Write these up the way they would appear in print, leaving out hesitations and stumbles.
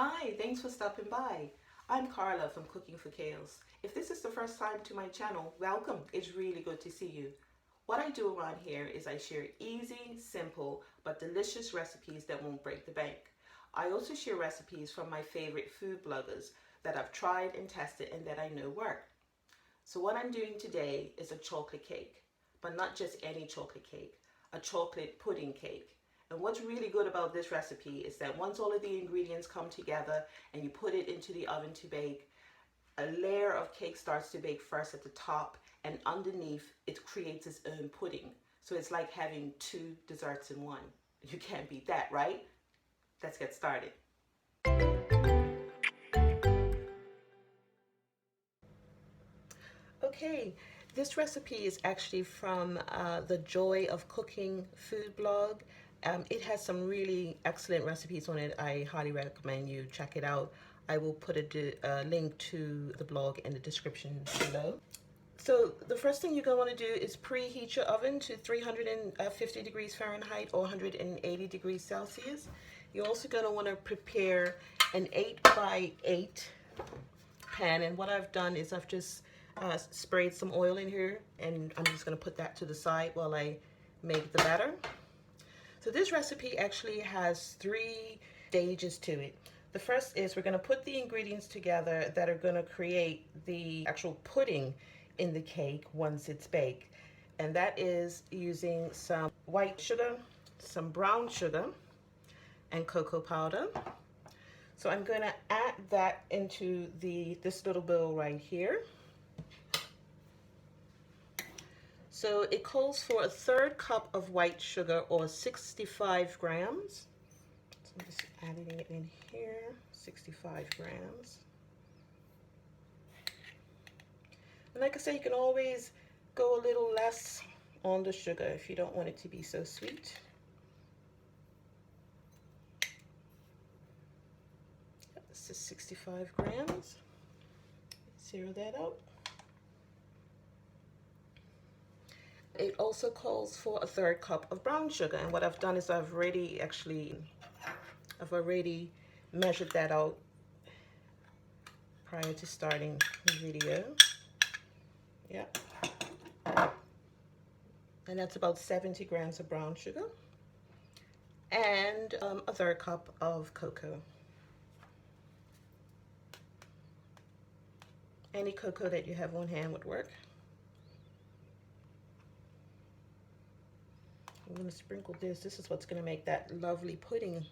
Hi, thanks for stopping by. I'm Carla from Cooking for Chaos. If this is the first time to my channel, welcome. It's really good to see you. What I do around here is I share easy, simple, but delicious recipes that won't break the bank. I also share recipes from my favorite food bloggers that I've tried and tested and that I know work. So what I'm doing today is a chocolate cake, but not just any chocolate cake, a chocolate pudding cake. And what's really good about this recipe is that once all of the ingredients come together and you put it into the oven to bake, a layer of cake starts to bake first at the top, and underneath it creates its own pudding. So it's like having two desserts in one. You can't beat that, right? Let's get started. Okay, this recipe is actually from the Joy of Cooking food blog. It has some really excellent recipes on it. I highly recommend you check it out. I will put a link to the blog in the description below. So the first thing you're going to want to do is preheat your oven to 350 degrees Fahrenheit or 180 degrees Celsius. You're also going to want to prepare an 8 by 8 pan, and what I've done is I've just sprayed some oil in here, and I'm just going to put that to the side while I make the batter. So this recipe actually has 3 stages to it. The first is we're going to put the ingredients together that are going to create the actual pudding in the cake once it's baked. And that is using some white sugar, some brown sugar, and cocoa powder. So I'm going to add that into this little bowl right here. So it calls for 1/3 cup of white sugar, or 65 grams. So I'm just adding it in here, 65 grams. And like I say, you can always go a little less on the sugar if you don't want it to be so sweet. This is 65 grams. Zero that out. It also calls for 1/3 cup of brown sugar, and what I've done is I've already measured that out prior to starting the video. Yeah, and that's about 70 grams of brown sugar, and 1/3 cup of cocoa. Any cocoa that you have on hand would work. I'm going to sprinkle this. This is what's going to make that lovely pudding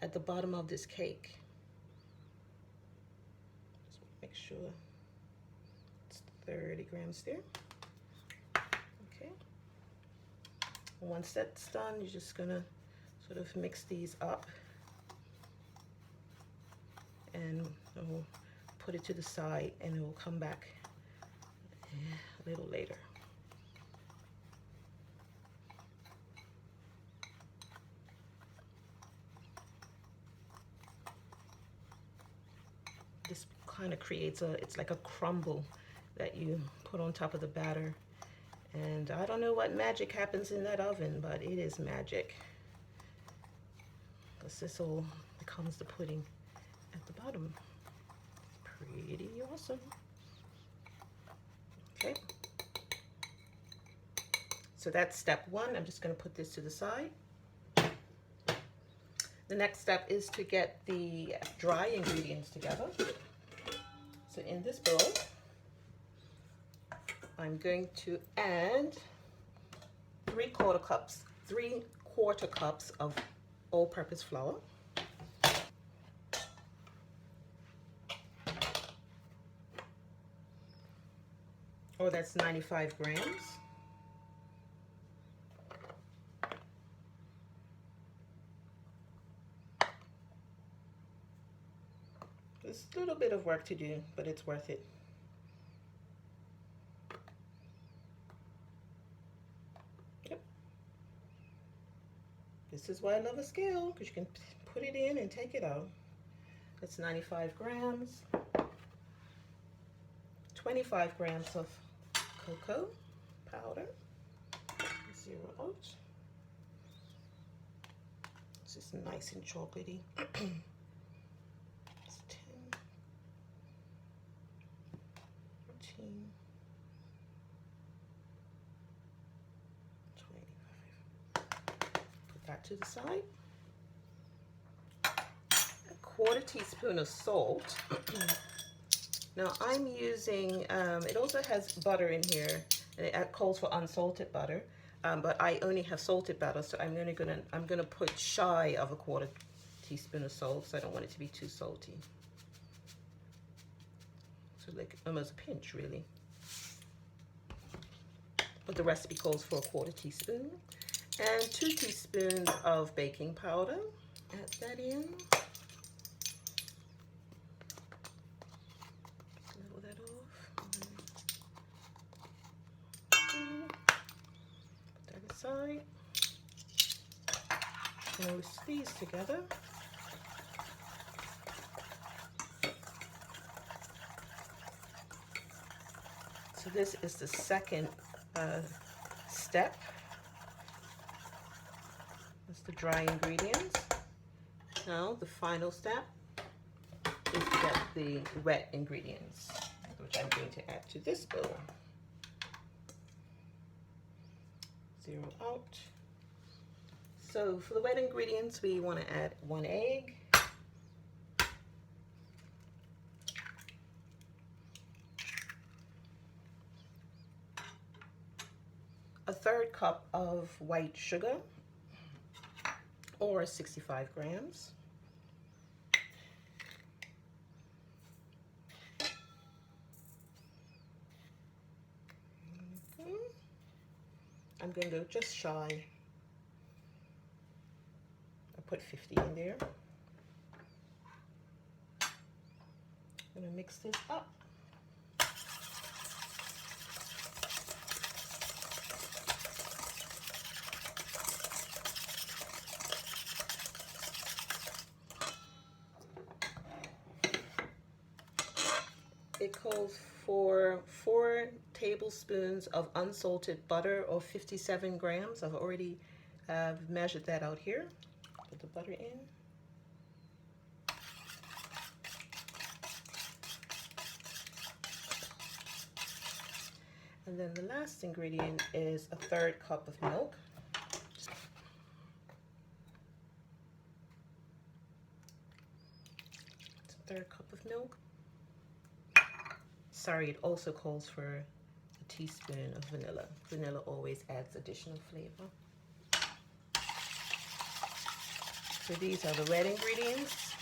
at the bottom of this cake. Just make sure it's 30 grams there. Okay. Once that's done, you're just going to sort of mix these up, and we'll put it to the side, and it will come back a little later. This kind of creates it's like a crumble that you put on top of the batter. And I don't know what magic happens in that oven, but it is magic, because this all becomes the pudding at the bottom. Pretty awesome. Okay. So that's step 1. I'm just going to put this to the side. The next step is to get the dry ingredients together. So in this bowl, I'm going to add 3/4 cups of all-purpose flour. Or that's 95 grams. There's a little bit of work to do, but it's worth it. Yep. This is why I love a scale, because you can put it in and take it out. That's 95 grams. 25 grams of cocoa powder. Zero out. This is nice and chocolatey. to the side. A quarter teaspoon of salt. Now I'm using, it also has butter in here, and it calls for unsalted butter, but I only have salted butter, so I'm gonna put shy of a quarter teaspoon of salt, so I don't want it to be too salty. So like almost a pinch really. But the recipe calls for a quarter teaspoon. And 2 teaspoons of baking powder. Add that in. Level that off. Put that aside. And whisk these together. So this is the second step. That's the dry ingredients. Now the final step is to get the wet ingredients, which I'm going to add to this bowl. Zero out. So for the wet ingredients, we want to add 1 egg, a 1/3 cup of white sugar, or 65 grams. I'm going to go just shy. I put 50 in there. I'm going to mix this up. It calls for 4 tablespoons of unsalted butter, or 57 grams. I've already measured that out here. Put the butter in. And then the last ingredient is a 1/3 cup of milk. It's a 1/3 cup of milk. Sorry, it also calls for a teaspoon of vanilla. Vanilla always adds additional flavor. So these are the wet ingredients.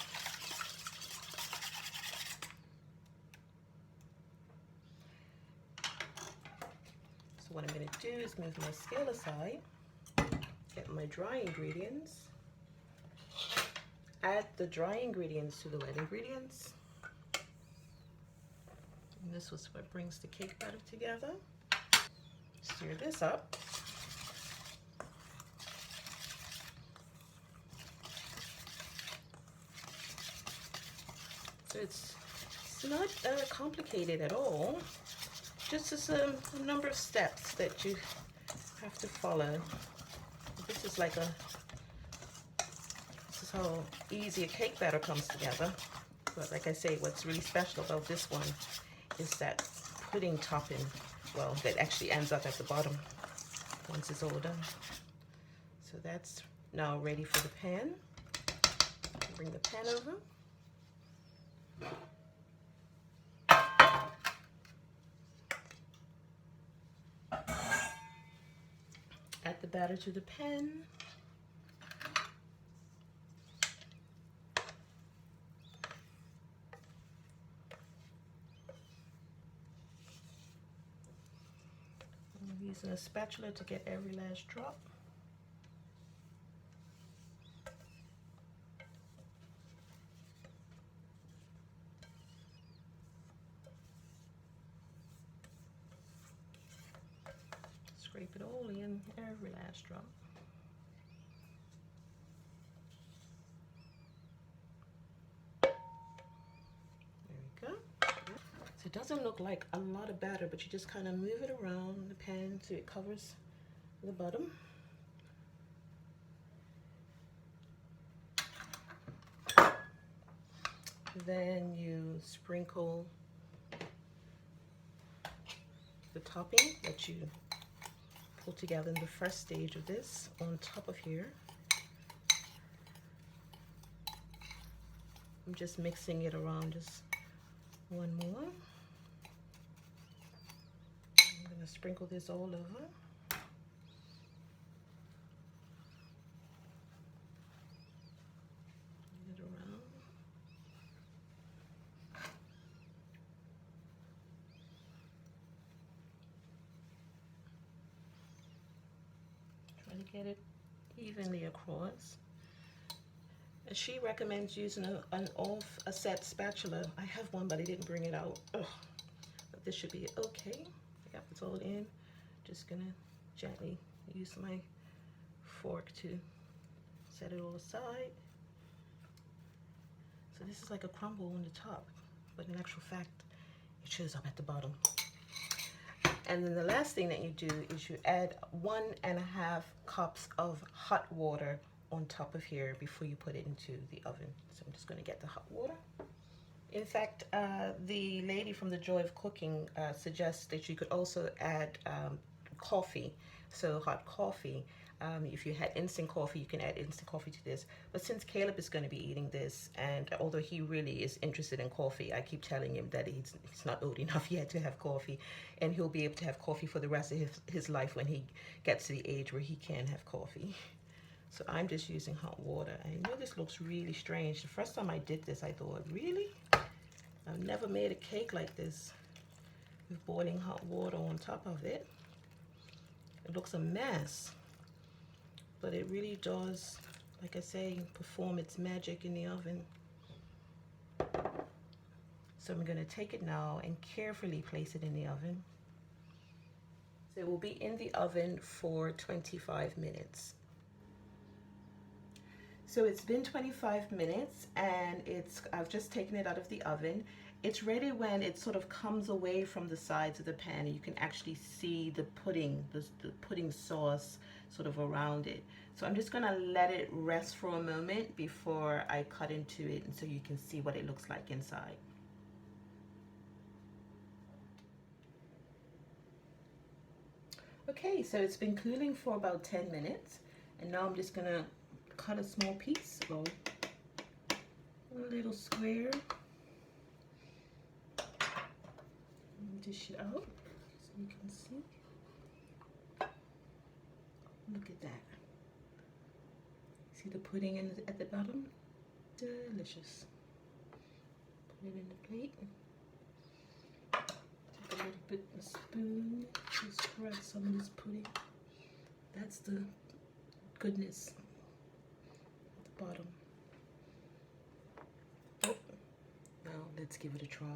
So what I'm going to do is move my scale aside, get my dry ingredients, add the dry ingredients to the wet ingredients. And this was what brings the cake batter together. Stir this up. So it's not complicated at all. Just as a number of steps that you have to follow. This is how easy a cake batter comes together. But like I say, what's really special about this one is that pudding topping, well, that actually ends up at the bottom once it's all done. So that's now ready for the pan. Bring the pan over. Add the batter to the pan. I'm using a spatula to get every last drop. Scrape it all in, every last drop. There we go. So it doesn't look like a lot of batter, but you just kind of move it around the pan so it covers the bottom. Then you sprinkle the topping that you pull together in the first stage of this on top of here. I'm just mixing it around, just one more. I'm gonna sprinkle this all over. It around. Try to get it evenly across. And she recommends using an offset spatula. I have one, but I didn't bring it out. Ugh. But this should be okay. I got this all in. Just gonna gently use my fork to set it all aside. So this is like a crumble on the top, but in actual fact, it shows up at the bottom. And then the last thing that you do is you add 1.5 cups of hot water on top of here before you put it into the oven. So I'm just going to get the hot water. In fact, the lady from The Joy of Cooking suggests that you could also add coffee, so hot coffee. If you had instant coffee, you can add instant coffee to this. But since Caleb is going to be eating this, and although he really is interested in coffee, I keep telling him that he's not old enough yet to have coffee, and he'll be able to have coffee for the rest of his life when he gets to the age where he can have coffee. So I'm just using hot water. I know this looks really strange. The first time I did this, I thought, really? I've never made a cake like this with boiling hot water on top of it. It looks a mess, but it really does, like I say, perform its magic in the oven. So I'm going to take it now and carefully place it in the oven. So it will be in the oven for 25 minutes. So it's been 25 minutes and I've just taken it out of the oven. It's ready when it sort of comes away from the sides of the pan and you can actually see the pudding, the pudding sauce sort of around it. So I'm just gonna let it rest for a moment before I cut into it, and so you can see what it looks like inside. Okay, so it's been cooling for about 10 minutes and now I'm just gonna cut a small piece, a little square, and dish it out so you can see. Look at that. See the pudding at the bottom? Delicious. Put it in the plate. Take a little bit of a spoon to spread some of this pudding. That's the goodness. Bottom. Oh, now let's give it a try.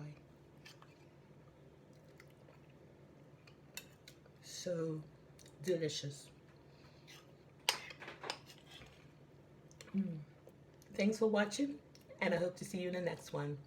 So delicious. Thanks for watching, and I hope to see you in the next one.